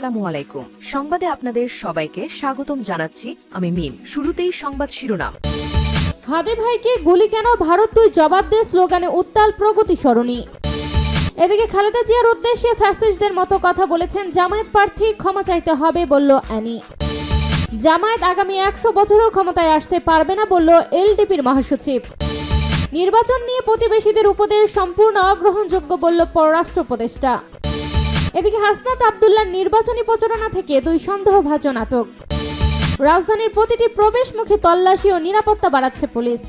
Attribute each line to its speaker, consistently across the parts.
Speaker 1: আসসালামু আলাইকুম। সংবাদে আপনাদের সবাইকে স্বাগতম জানাচ্ছি আমি মিম। শুরুতেই সংবাদ শিরোনাম।
Speaker 2: হাদি ভাইকে গুলি কেন, ভারত তুই জবাব দে স্লোগানে উত্তাল প্রগতি সরণি। এদিকে খালেদা জিয়ার উদ্দেশ্যে ফ্যাসিস্টদের মতো কথা বলেছেন জামায়াত প্রার্থী, ক্ষমা চাইতে হবে বলল অ্যানি। জামায়াত আগামী 100 বছরও ক্ষমতায় আসতে পারবে না বলল এলডিপির মহাসচিব। নির্বাচন নিয়ে প্রতিবেশীদের উপদেশ সম্পূর্ণ অগ্রহণযোগ্য বলল পররাষ্ট্র উপদেষ্টা। এদিকে হাসনাত আব্দুল্লাহর নির্বাচনী প্রচারণা থেকে 2 সন্দেহভাজন আটক। রাজধানীর প্রতিটি প্রবেশ মুখে তল্লাশি ও নিরাপত্তা বাড়াচ্ছে পুলিশ।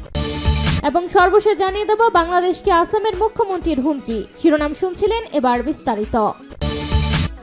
Speaker 2: এবং সর্বশেষ জানিয়ে দেব বাংলাদেশকে আসামের মুখ্যমন্ত্রীর হুমকি। শিরোনাম শুনছিলেন, এবার বিস্তারিত।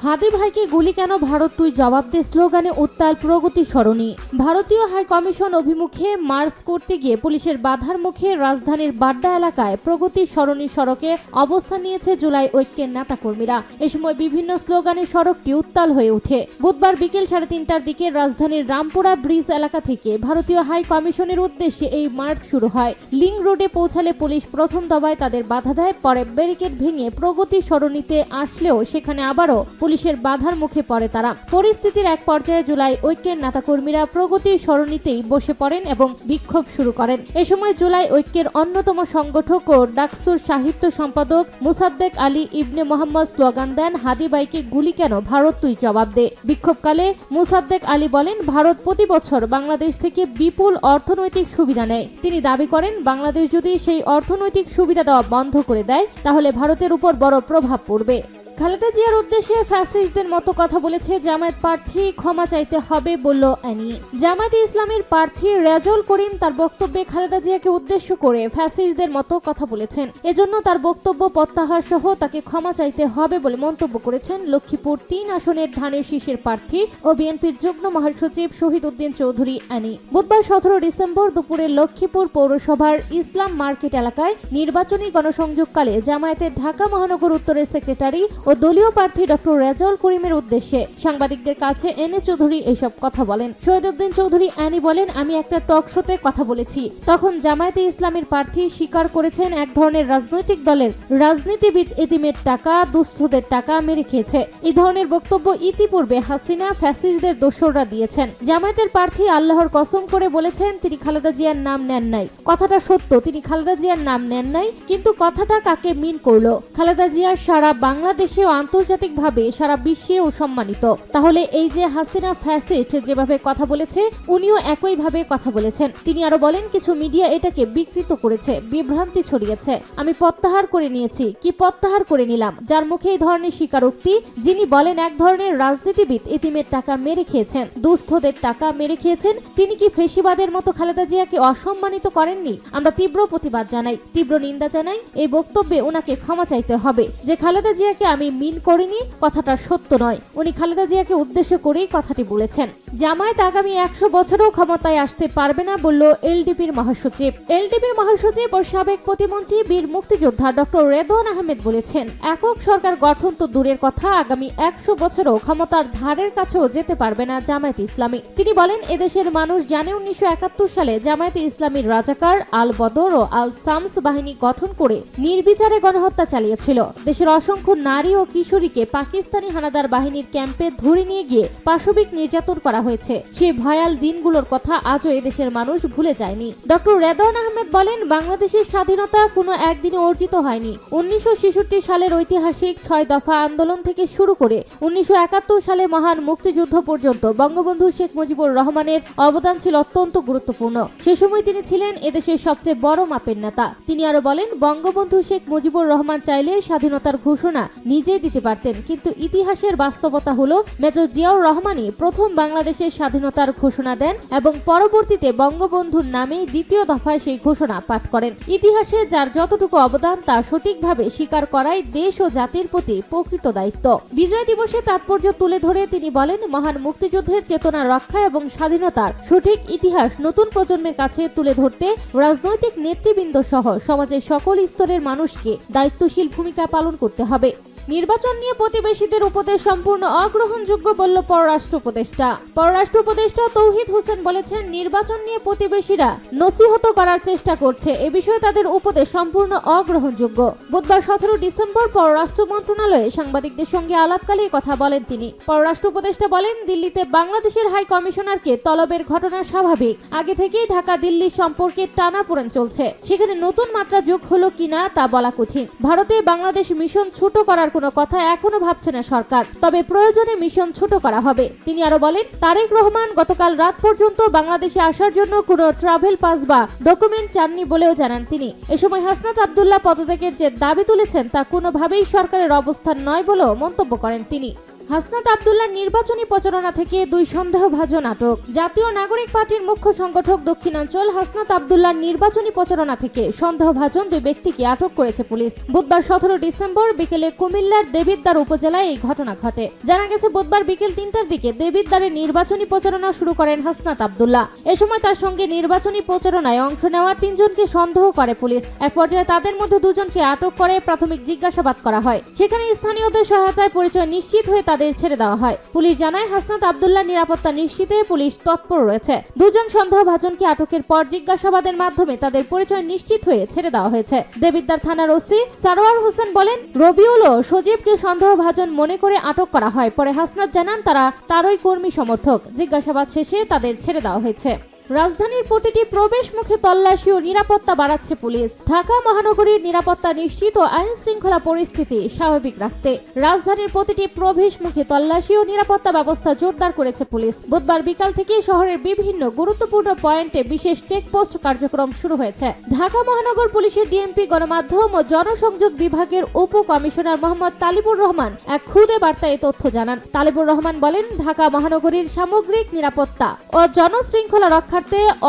Speaker 2: হাদি ভাইকে গুলি কেন, ভারত তুই জবাব দে স্লোগানে উত্তাল প্রগতি সরণি। ভারতীয় হাই কমিশন অভিমুখে মার্চ করতে গিয়ে পুলিশের বাধার মুখে রাজধানীর বাড্ডা এলাকায় প্রগতি সরণি সড়কে অবস্থান নিয়েছে জুলাই ঐক্যের নেতাকর্মীরা। এ সময় বিভিন্ন স্লোগানে সড়কটি উত্তাল হয়ে ওঠে। বুধবার বিকেল 3:30টার দিকে রাজধানীর রামপুরা ব্রিজ এলাকা থেকে ভারতীয় হাই কমিশনের উদ্দেশ্যে এই মার্চ শুরু হয়। লিং রোডে পৌঁছালে পুলিশ প্রথম দফায় তাদের বাধা দেয়, পরে ব্যারিকেড ভেঙে প্রগতি সরণিতে আসলেও সেখানে আবারও পুলিশের বাধার মুখে পড়ে তারা। পরিস্থিতির এক পর্যায়ে জুলাই ঐক্যের নেতাকর্মীরা প্রগতি সরণিতেই বসে পড়েন এবং বিক্ষোভ শুরু করেন। এ সময় জুলাই ঐক্যের অন্যতম সংগঠক ও ডাকসুর সাহিত্য সম্পাদক মুসাদ্দেক আলী ইবনে মোহাম্মদ স্লোগান দেন, হাদি ভাইকে গুলি কেন, ভারত তুই জবাব দে। বিক্ষোভকালে মুসাদ্দেক আলী বলেন, ভারত প্রতি বছর বাংলাদেশ থেকে বিপুল অর্থনৈতিক সুবিধা নেয়। তিনি দাবি করেন, বাংলাদেশ যদি সেই অর্থনৈতিক সুবিধা দেওয়া বন্ধ করে দেয় তাহলে ভারতের উপর বড় প্রভাব পড়বে। খালেদা জিয়ার উদ্দেশ্যে ফ্যাসিস্টদের মতো কথা বলেছে জামায়াত প্রার্থী, ক্ষমা চাইতে হবে বলল অ্যানি। জামায়াতে ইসলামীর প্রার্থী রেজাউল করিম তার বক্তব্যে খালেদা জিয়াকে উদ্দেশ্য করে ফ্যাসিস্টদের মতো কথা বলেছেন, এজন্য তার বক্তব্য প্রত্যাহার সহ তাকে ক্ষমা চাইতে হবে বলে মন্তব্য করেছেন লক্ষ্মীপুর 3 আসনের ধানের শীষের প্রার্থী ও বিএনপির যুগ্ম মহাসচিব শহীদ উদ্দিন চৌধুরী অ্যানি। বুধবার 17 ডিসেম্বর দুপুরে লক্ষ্মীপুর পৌরসভার ইসলাম মার্কেট এলাকায় নির্বাচনী গণসংযোগকালে জামায়াতের ঢাকা মহানগর উত্তরের সেক্রেটারি ও দলীয় প্রার্থী ডক্টর রেজাউল করিমের উদ্দেশ্যে সাংবাদিকদের কাছে এনে চৌধুরী এসব কথা বলেন। শহীদ উদ্দিন চৌধুরী অ্যানি বলেন, আমি একটা টক শোতে কথা বলেছি, তখন জামায়াতে ইসলামীর প্রার্থী স্বীকার করেছেন এক ধরনের রাজনৈতিক দলের রাজনীতিবিদ এতিমের টাকা, দুস্থদের টাকা মেরে খেয়েছে। এই ধরনের বক্তব্য ইতিপূর্বে হাসিনা ফ্যাসিস্টদের দোসররা দিয়েছেন। জামায়াতের প্রার্থী আল্লাহর কসম করে বলেছেন তিনি খালেদা জিয়ার নাম নেন নাই। কথাটা সত্য, তিনি খালেদা জিয়ার নাম নেন নাই, কিন্তু কথাটা কাকে মিন করলো? খালেদা জিয়া সারা বাংলাদেশে আন্তর্জাতিকভাবে সারা বিশ্বেও সম্মানিত। তাহলে এই যে হাসিনা ফ্যাসিস্ট যেভাবে কথা বলেছে, উনিও একইভাবে কথা বলেছেন। তিনি আরো বলেন, কিছু মিডিয়া এটাকে বিকৃত করেছে, বিভ্রান্তি ছড়িয়েছে। আমি প্রত্যাহার করে নিয়েছি। কি প্রত্যাহার করে নিলাম? যার মুখে এই ধরনের স্বীকারোক্তি, যিনি বলেন এক ধরনের রাজনীতিবিদ এতিমের টাকা মেরে খেয়েছেন, দুস্থদের টাকা মেরে খেয়েছেন, তিনি কি ফেসিবাদের মতো খালেদা জিয়াকে অসম্মানিত করেননি? আমরা তীব্র প্রতিবাদ জানাই, তীব্র নিন্দা জানাই। এই বক্তব্যে ওনাকে ক্ষমা চাইতে হবে। যে খালেদা জিয়াকে আমি মিন করিনি, কথাটা সত্য নয়। উনি খালেদা জিয়াকে উদ্দেশ্য করেই কথাটি বলেছেন। জামায়াত আগামী 100 বছরও ক্ষমতায় আসতে পারবে না বলল এলডিপির মহাসচিব। এলডিপির মহাসচিব ও সাবেক প্রতিমন্ত্রী বীর মুক্তিযোদ্ধা ডক্টর রেদওয়ান আহমেদ বলেছেন, একক সরকার গঠন তো দূরের কথা, আগামী 100 বছরও ক্ষমতার ধারের কাছেও যেতে পারবে না জামায়াত ইসলামী। তিনি বলেন, এদেশের মানুষ জানে 1971 সালে জামায়াতে ইসলামীর রাজাকার আল বদর ও আল সামস বাহিনী গঠন করে নির্বিচারে গণহত্যা চালিয়েছিল। দেশের অসংখ্য নারী ও কিশোরীকে পাকিস্তানি হানাদার বাহিনীর ক্যাম্পে ধরে নিয়ে গিয়ে পাশবিক নির্যাতন করা হয়েছে। সেই ভয়াল দিনগুলোর কথা আজও এদেশের মানুষ ভুলে যায়নি। ডক্টর রেদওয়ান আহমেদ বলেন, বাংলাদেশের স্বাধীনতা কোনো একদিনে অর্জিত হয়নি। 1966 সালের ঐতিহাসিক 6 দফা আন্দোলন থেকে শুরু করে 1971 সালে মহান মুক্তিযুদ্ধ পর্যন্ত বঙ্গবন্ধু শেখ মুজিবুর রহমানের অবদান ছিল অত্যন্ত গুরুত্বপূর্ণ। সে সময় তিনি ছিলেন এদেশের সবচেয়ে বড় মাপের নেতা। তিনি আরো বলেন, বঙ্গবন্ধু শেখ মুজিবুর রহমান চাইলে স্বাধীনতার ঘোষণা নিজেই দিতে পারতেন, কিন্তু ইতিহাসের বাস্তবতা হলো মেজর জিয়াউর রহমানই প্রথম বাংলাদেশের স্বাধীনতার ঘোষণা দেন এবং পরবর্তীতে বঙ্গবন্ধুর নামেই দ্বিতীয় দফায় সেই ঘোষণা পাঠ করেন। ইতিহাসে যার যতটুকু অবদান তা সঠিকভাবে স্বীকার করাই দেশ ও জাতির প্রতি প্রকৃত দায়িত্ব। বিজয় দিবসে তাৎপর্য তুলে ধরে তিনি বলেন, মহান মুক্তিযুদ্ধের চেতনা রক্ষা এবং স্বাধীনতার সঠিক ইতিহাস নতুন প্রজন্মের কাছে তুলে ধরতে রাজনৈতিক নেতৃবৃন্দ সহ সমাজের সকল স্তরের মানুষকে দায়িত্বশীল ভূমিকা পালন করতে হবে। নির্বাচন নিয়ে প্রতিবেশীদের উপদেশ সম্পূর্ণ অগ্রহণযোগ্য বলল পররাষ্ট্র উপদেষ্টা। পররাষ্ট্র উপদেষ্টা তৌহিদ হোসেন বলেছেন, নির্বাচন নিয়ে প্রতিবেশীরা নসিহত করার চেষ্টা করছে, এ বিষয়ে তাদের উপদেশ সম্পূর্ণ অগ্রহণযোগ্য। বুধবার 17 ডিসেম্বর পররাষ্ট্র মন্ত্রণালয়ে সাংবাদিকদের সঙ্গে আলাপকালে কথা বলেন তিনি। পররাষ্ট্র উপদেষ্টা বলেন, দিল্লিতে বাংলাদেশের হাই কমিশনারকে তলবের ঘটনা স্বাভাবিক। আগে থেকেই ঢাকা দিল্লি সম্পর্কে টানাপোড়েন চলছে, সেখানে নতুন মাত্রা যোগ হলো কিনা তা বলা কঠিন। ভারতে বাংলাদেশ মিশন ছোট করার কোনো কথা এখনো ভাবছে না সরকার, তবে প্রয়োজনে মিশন ছোট করা হবে। তিনি আরো বলেন, তারেক রহমান গতকাল রাত পর্যন্ত বাংলাদেশে আসার জন্য কোনো ট্রাভেল পাস বা ডকুমেন্ট চাননি বলেও জানান তিনি। এ সময় হাসনাত আব্দুল্লাহ পদত্যাগের যে দাবি তুলেছেন তা কোনোভাবেই সরকারের অবস্থান নয় বলেও মন্তব্য করেন তিনি। হাসনাত আব্দুল্লাহ নির্বাচনী প্রচারণা থেকে 2 সন্দেহভাজন আটক। জাতীয় নাগরিক পার্টির মুখ্য সংগঠক দক্ষিণাঞ্চল হাসনাত আব্দুল্লাহর নির্বাচনী প্রচারণা থেকে সন্দেহভাজন 2 ব্যক্তিকে আটক করেছে পুলিশ। বুধবার 17 ডিসেম্বর বিকেলে কুমিল্লার দেবিদ্বার উপজেলায় এই ঘটনা ঘটে। জানা গেছে, বুধবার বিকেল 3টার দিকে দেবিদ্বারে নির্বাচনী প্রচারণা শুরু করেন হাসনাত আব্দুল্লাহ। এ সময় তার সঙ্গে নির্বাচনী প্রচারণায় অংশ নেওয়া 3 জনকে সন্দেহ করে পুলিশ। এক পর্যায়ে তাদের মধ্যে 2 জনকে আটক করে প্রাথমিক জিজ্ঞাসাবাদ করা হয়। সেখানে স্থানীয়দের সহায়তায় পরিচয় নিশ্চিত হয়ে তাদের ছেড়ে দেওয়া হয়। পুলিশ জানায়, হাসনাত আব্দুল্লাহ নিরাপত্তা নিশ্চিতে পুলিশ তৎপর রয়েছে। 2 জন সন্দেহভাজনকে আটকের পর জিজ্ঞাসাবাদের মাধ্যমে তাদের পরিচয় নিশ্চিত হয়ে ছেড়ে দেওয়া হয়েছে। দেবিদ্বার থানার ওসি সারোয়ার হোসেন বলেন, রবিউল ও সজীবকে সন্দেহভাজন মনে করে আটক করা হয়। পরে হাসনাত জানান তারা তারই কর্মী সমর্থক। জিজ্ঞাসাবাদ শেষে তাদের ছেড়ে দেওয়া হয়েছে। রাজধানীর প্রতিটি প্রবেশ মুখে তল্লাশি ও নিরাপত্তা বাড়াচ্ছে পুলিশ। ঢাকা মহানগরীর নিরাপত্তা নিশ্চিত ও আইন শৃঙ্খলা পরিস্থিতি স্বাভাবিক রাখতে রাজধানীর প্রতিটি প্রবেশ মুখে তল্লাশি ও নিরাপত্তা ব্যবস্থা জোরদার করেছে পুলিশ। বুধবার বিকাল থেকে শহরের বিভিন্ন গুরুত্বপূর্ণ পয়েন্টে বিশেষ চেকপোস্ট কার্যক্রম শুরু হয়েছে। ঢাকা মহানগর পুলিশের ডিএমপি, গণমাধ্যম ও জনসংযোগ বিভাগের উপ কমিশনার মোহাম্মদ তালিবুর রহমান এক খুদে বার্তায় তথ্য জানান। তালিবুর রহমান বলেন, ঢাকা মহানগরীর সামগ্রিক নিরাপত্তা ও জনশৃঙ্খলা রক্ষা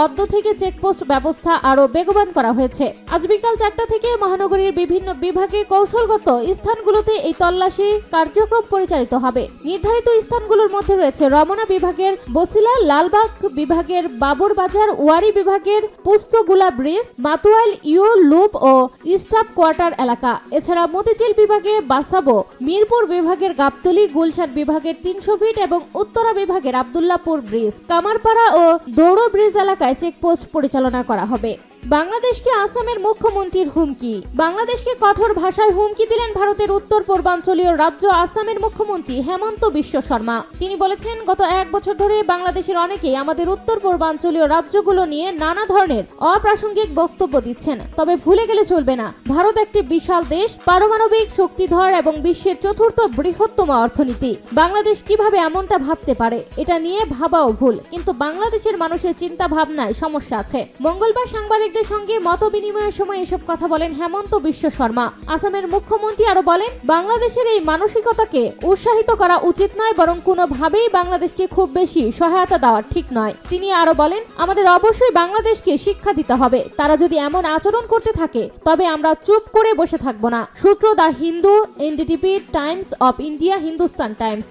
Speaker 2: অদ্য থেকে চেকপোস্ট ব্যবস্থা আরো বেগবান করা হয়েছে। আজ বিকাল 4টা থেকে মহানগরীর বিভিন্ন বিভাগে কৌশলগত স্থানগুলোতে এই তল্লাশি কার্যক্রম পরিচালিত হবে। নির্ধারিত স্থানগুলোর মধ্যে রয়েছে রমনা বিভাগের বসিলা, লালবাগ বিভাগের বাবুর বাজার, ওয়ারি বিভাগের Postogola bridge, Matuail U loop ও স্টাফ কোয়ার্টার এলাকা। এছাড়া মতিঝিল বিভাগে বাসাবো, মিরপুর বিভাগের গাবতলী, গুলশান বিভাগের 300 ফিট এবং উত্তরা বিভাগের আব্দুল্লাহপুর ব্রিজ, কামারপাড়া ও দৌড় ব্রিজ এলাকায় চেকপোস্ট পরিচালনা করা হবে। বাংলাদেশকে আসামের মুখ্যমন্ত্রীর হুমকি। বাংলাদেশকে কঠোর ভাষায় হুমকি দিলেন ভারতের উত্তর পূর্বাঞ্চলীয় রাজ্য আসামের মুখ্যমন্ত্রী হেমন্ত বিশ্ব শর্মা। তিনি বলেছেন, গত 1 বছর ধরে বাংলাদেশের অনেকেই আমাদের উত্তর পূর্বাঞ্চলীয় রাজ্যগুলো নিয়ে নানা ধরনের অপ্রাসঙ্গিক বক্তব্য দিচ্ছেন। তবে ভুলে গেলে চলবে না, ভারত একটি বিশাল দেশ, পারমাণবিক শক্তিধর এবং বিশ্বের 4র্থ বৃহত্তম অর্থনীতি। বাংলাদেশ কিভাবে এমনটা ভাবতে পারে, এটা নিয়ে ভাবাও ভুল। কিন্তু বাংলাদেশের মানুষের চিন্তা ভাবনায় সমস্যা আছে। মঙ্গলবার সাংবাদিকদের সঙ্গে মত বিনিময়ের সময় এসব কথা বলেন হেমন্ত বিশ্ব শর্মা। আসামের মুখ্যমন্ত্রী আরো বলেন, বাংলাদেশের এই মানসিকতাকে উৎসাহিত করা উচিত নয়, বরং কোনোভাবেই বাংলাদেশকে খুব বেশি সহায়তা দেওয়া ঠিক নয়। তিনি আরো বলেন, আমাদের অবশ্যই বাংলাদেশকে শিক্ষা দিতে হবে। তারা যদি এমন আচরণ করতে থাকে তবে আমরা চুপ করে বসে থাকবো না। সূত্র the Hindu, NDTV, Times of India, Hindustan Times.